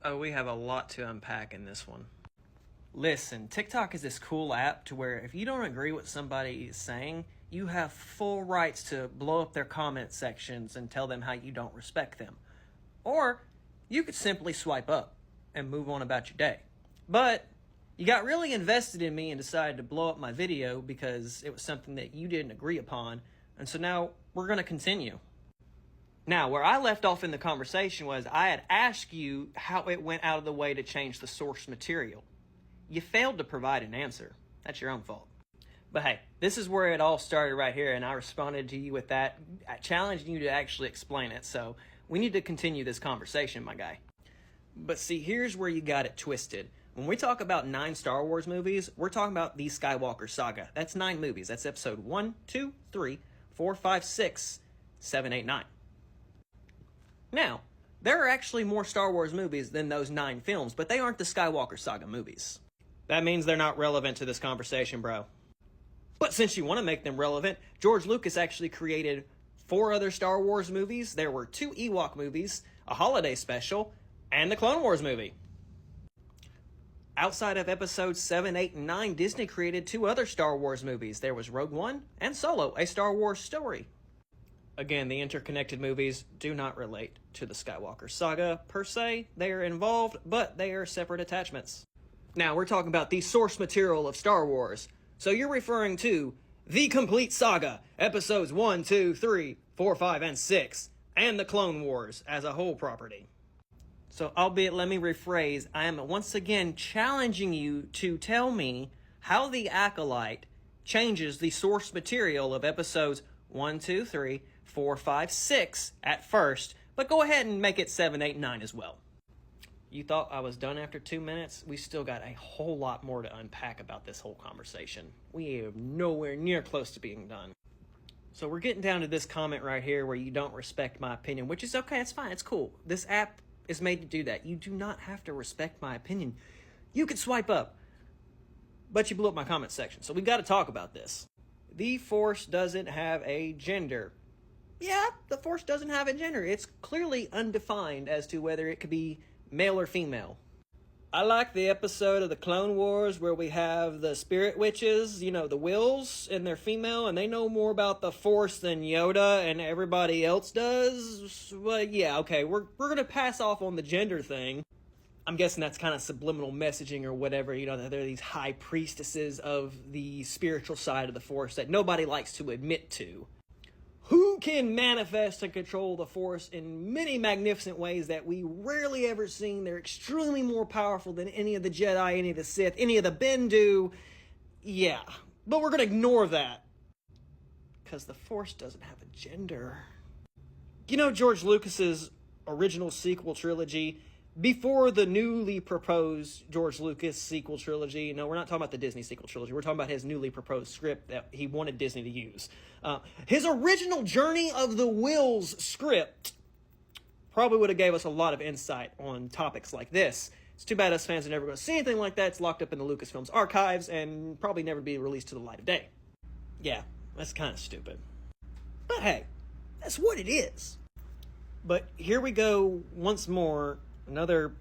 Oh, we have a lot to unpack in this one. Listen, TikTok is this cool app to where if you don't agree with somebody is saying, you have full rights to blow up their comment sections and tell them how you don't respect them. Or you could simply swipe up and move on about your day. But you got really invested in me and decided to blow up my video because it was something that you didn't agree upon. And so now we're going to continue. Now, where I left off in the conversation was I had asked you how it went out of the way to change the source material. You failed to provide an answer. That's your own fault. But hey, this is where it all started right here, and I responded to you with that, challenging you to actually explain it. So we need to continue this conversation, my guy. But see, here's where you got it twisted. When we talk about 9 Star Wars movies, we're talking about the Skywalker Saga. That's 9 movies. That's episode 1, 2, 3, 4, 5, 6, 7, 8, 9. Now, there are actually more Star Wars movies than those 9 films, but they aren't the Skywalker Saga movies. That means they're not relevant to this conversation, bro. But since you want to make them relevant, George Lucas actually created 4 other Star Wars movies. There were 2 Ewok movies, a holiday special, and the Clone Wars movie. Outside of episodes 7, 8, and 9, Disney created 2 other Star Wars movies. There was Rogue One and Solo, a Star Wars story. Again, the interconnected movies do not relate to the Skywalker Saga per se. They are involved, but they are separate attachments. Now, we're talking about the source material of Star Wars. So you're referring to the complete saga, episodes 1, 2, 3, 4, 5, and 6, and the Clone Wars as a whole property. So, albeit, let me rephrase, I am once again challenging you to tell me how the Acolyte changes the source material of episodes 1, 2, 3, 4, 5, 6 at first, but go ahead and make it 7, 8, 9 as well. You thought I was done after 2 minutes? We still got a whole lot more to unpack about this whole conversation. We are nowhere near close to being done. So we're getting down to this comment right here where you don't respect my opinion, which is okay, it's fine, it's cool. This app is made to do that. You do not have to respect my opinion. You could swipe up, but you blew up my comment section. So we got to talk about this. The Force doesn't have a gender. Yeah, the Force doesn't have a gender. It's clearly undefined as to whether it could be male or female. I like the episode of the Clone Wars where we have the spirit witches, you know, the Wills, and they're female, and they know more about the Force than Yoda and everybody else does. But yeah, okay, we're going to pass off on the gender thing. I'm guessing that's kind of subliminal messaging or whatever, you know, that they're these high priestesses of the spiritual side of the Force that nobody likes to admit to. Who can manifest and control the Force in many magnificent ways that we rarely ever seen. They're extremely more powerful than any of the Jedi, any of the Sith, any of the Bendu. Yeah, but we're going to ignore that. Because the Force doesn't have a gender. You know, George Lucas's original sequel trilogy, before the newly proposed George Lucas sequel trilogy, no, we're not talking about the Disney sequel trilogy, we're talking about his newly proposed script that he wanted Disney to use. His original Journey of the Wills script probably would have gave us a lot of insight on topics like this. It's too bad us fans are never going to see anything like that. It's locked up in the Lucasfilm's archives and probably never be released to the light of day. Yeah, that's kind of stupid. But hey, that's what it is. But here we go once more. Another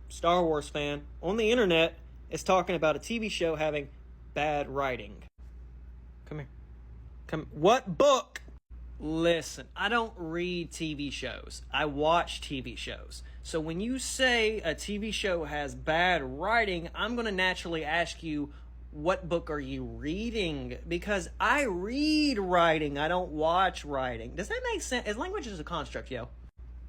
Star Wars fan on the internet is talking about a TV show having bad writing. Come here. What book? Listen, I don't read TV shows. I watch TV shows. So when you say a TV show has bad writing, I'm going to naturally ask you, what book are you reading? Because I read writing. I don't watch writing. Does that make sense? As language is a construct, yo.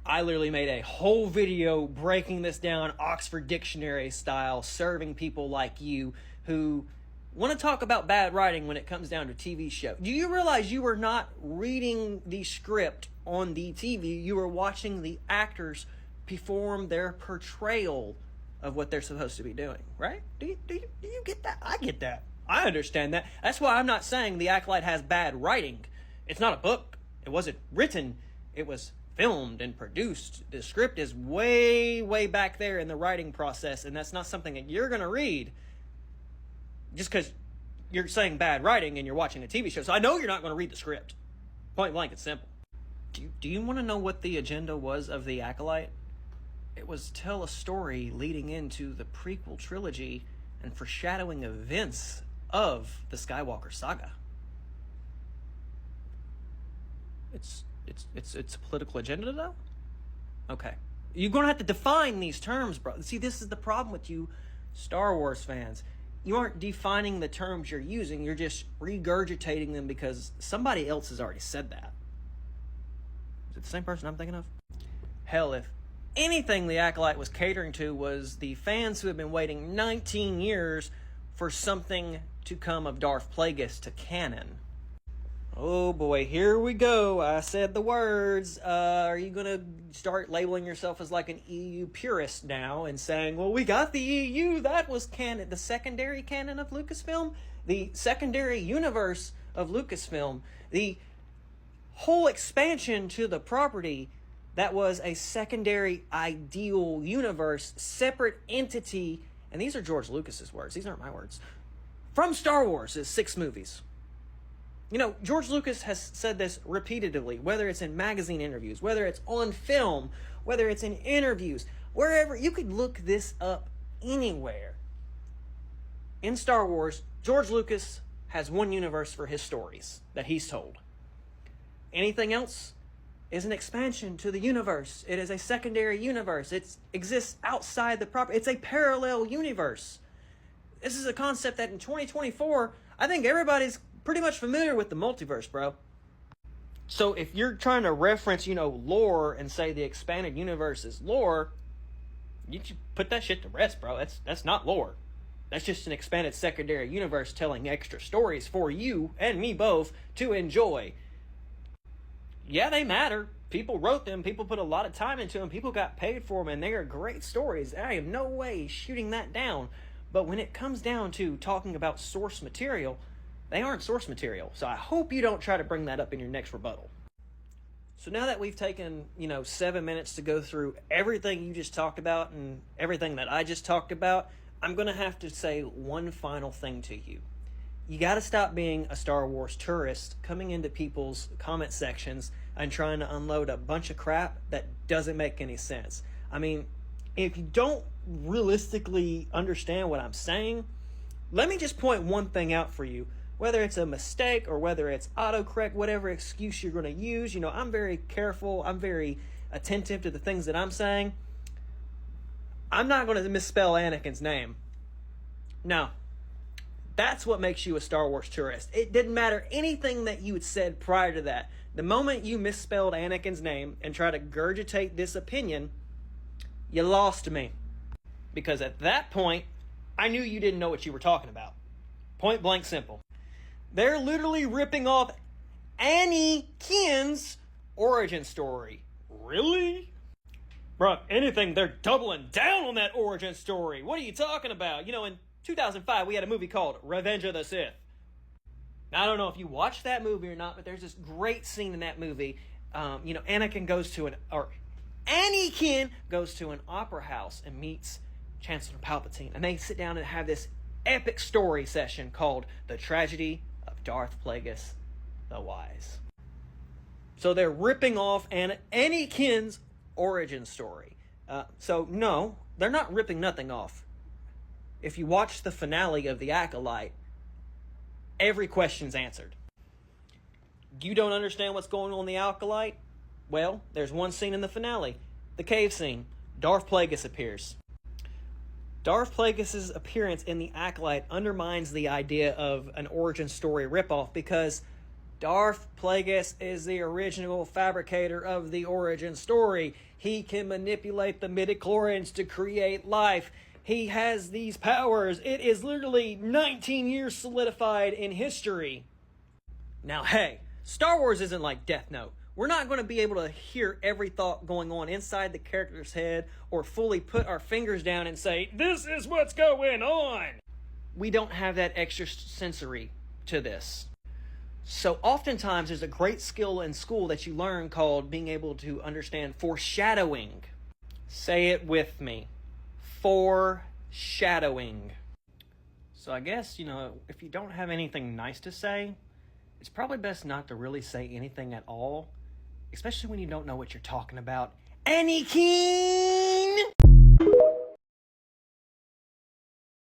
I literally made a whole video breaking this down Oxford Dictionary style, serving people like you who want to talk about bad writing when it comes down to TV show. Do you realize you were not reading the script on the TV? You were watching the actors perform their portrayal of what they're supposed to be doing, right? Do you get that? I get that. I understand that. That's why I'm not saying The Acolyte has bad writing. It's not a book. It wasn't written. It was filmed and produced. The script is way, way back there in the writing process, and that's not something that you're going to read just because you're saying bad writing and you're watching a TV show. So I know you're not going to read the script. Point blank, it's simple. Do you want to know what the agenda was of The Acolyte? It was tell a story leading into the prequel trilogy and foreshadowing events of the Skywalker saga. It's a political agenda, though? Okay. You're going to have to define these terms, bro. See, this is the problem with you Star Wars fans. You aren't defining the terms you're using. You're just regurgitating them because somebody else has already said that. Is it the same person I'm thinking of? Hell, if anything the Acolyte was catering to was the fans who have been waiting 19 years for something to come of Darth Plagueis to canon. Oh boy, here we go. I said the words. Are you going to start labeling yourself as like an EU purist now and saying, well, we got the EU, that was canon, the secondary canon of Lucasfilm, the secondary universe of Lucasfilm, the whole expansion to the property that was a secondary ideal universe, separate entity, and these are George Lucas's words, these aren't my words, from Star Wars is 6 movies. You know, George Lucas has said this repeatedly, whether it's in magazine interviews, whether it's on film, whether it's in interviews, wherever. You could look this up anywhere. In Star Wars, George Lucas has one universe for his stories that he's told. Anything else is an expansion to the universe. It is a secondary universe. It exists outside the proper. It's a parallel universe. This is a concept that in 2024, I think everybody's pretty much familiar with the multiverse, bro. So if you're trying to reference, lore and say the expanded universe is lore, you should put that shit to rest, bro. That's not lore. That's just an expanded secondary universe telling extra stories for you and me both to enjoy. Yeah, they matter. People wrote them. People put a lot of time into them. People got paid for them, and they are great stories. I am no way shooting that down. But when it comes down to talking about source material, they aren't source material. So I hope you don't try to bring that up in your next rebuttal. So now that we've taken, 7 minutes to go through everything you just talked about and everything that I just talked about, I'm going to have to say one final thing to you. You got to stop being a Star Wars tourist coming into people's comment sections and trying to unload a bunch of crap that doesn't make any sense. I mean, if you don't realistically understand what I'm saying, let me just point one thing out for you. Whether it's a mistake or whether it's autocorrect, whatever excuse you're going to use, I'm very careful. I'm very attentive to the things that I'm saying. I'm not going to misspell Anakin's name. No. That's what makes you a Star Wars tourist. It didn't matter anything that you had said prior to that. The moment you misspelled Anakin's name and tried to regurgitate this opinion, you lost me. Because at that point, I knew you didn't know what you were talking about. Point blank simple. They're literally ripping off Anakin's origin story. Really? Bro, anything, they're doubling down on that origin story. What are you talking about? In 2005, we had a movie called Revenge of the Sith. Now, I don't know if you watched that movie or not, but there's this great scene in that movie. Anakin goes to an opera house and meets Chancellor Palpatine. And they sit down and have this epic story session called The Tragedy of Darth Plagueis the Wise. So they're ripping off Anakin's origin story. So no, they're not ripping nothing off. If you watch the finale of The Acolyte, every question's answered. You don't understand what's going on in The Acolyte? Well, there's one scene in the finale, the cave scene. Darth Plagueis appears. Darth Plagueis' appearance in The Acolyte undermines the idea of an origin story ripoff because Darth Plagueis is the original fabricator of the origin story. He can manipulate the midichlorians to create life. He has these powers. It is literally 19 years solidified in history. Now, hey, Star Wars isn't like Death Note. We're not going to be able to hear every thought going on inside the character's head or fully put our fingers down and say, this is what's going on. We don't have that extra sensory to this. So oftentimes there's a great skill in school that you learn called being able to understand foreshadowing. Say it with me. Foreshadowing. So I guess, if you don't have anything nice to say, it's probably best not to really say anything at all. Especially when you don't know what you're talking about. Anakin!